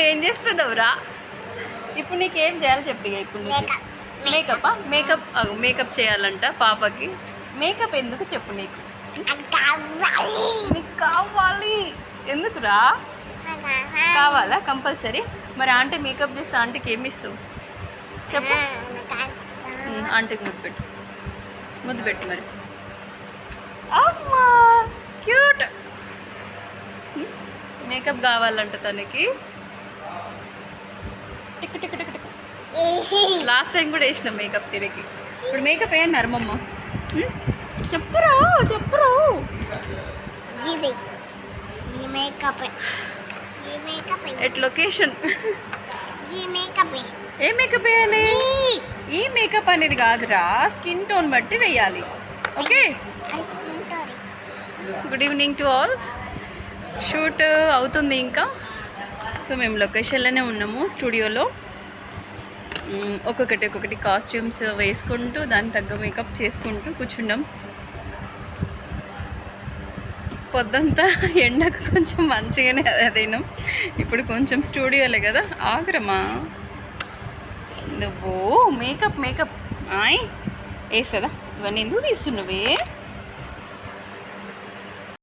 ఏం చేస్తున్నావురా? ఇప్పుడు నీకేం చేయాలి చెప్పి ఇప్పుడు నీకు మేకప్ మేకప్ చేయాలంట పాపకి. మేకప్ ఎందుకు చెప్పు నీకు? నీకు కావాలి. ఎందుకురా? కావాలా కంపల్సరీ? మరి ఆంటీ మేకప్ చేస్తే ఆంటీకి ఏమి ఇస్తావు చెప్పు? ఆంటీకి ముద్దు పెట్టు మరి. అమ్మా క్యూట్. మేకప్ కావాలంట తనకి. Tick tick tick tick. Last time కూడా వేసినాం మేకప్ తిరిగి. ఇప్పుడు మేకప్ వేయన్నారు మమ్మ. చెప్పురా చెప్పురా. ఎట్ లొకేషన్ ఏ మేకప్ వేయాలి? ఈ మేకప్ అనేది కాదురా, స్కిన్ టోన్ బట్టి వేయాలి. Okay. Good evening to all. Shoot అవుతుంది ఇంకా. సో మేము లొకేషన్లోనే ఉన్నాము, స్టూడియోలో. ఒక్కొక్కటి కాస్ట్యూమ్స్ వేసుకుంటూ దాని తగ్గ మేకప్ చేసుకుంటూ కూర్చున్నాం. పొద్దంతా ఎండకు కొంచెం మంచిగానే అదేనాం. ఇప్పుడు కొంచెం స్టూడియోలే కదా. ఆగరమ్మా నువ్వు. మేకప్ వేస్తుందా? ఇవన్నీ ఎందుకు తీస్తున్నవే?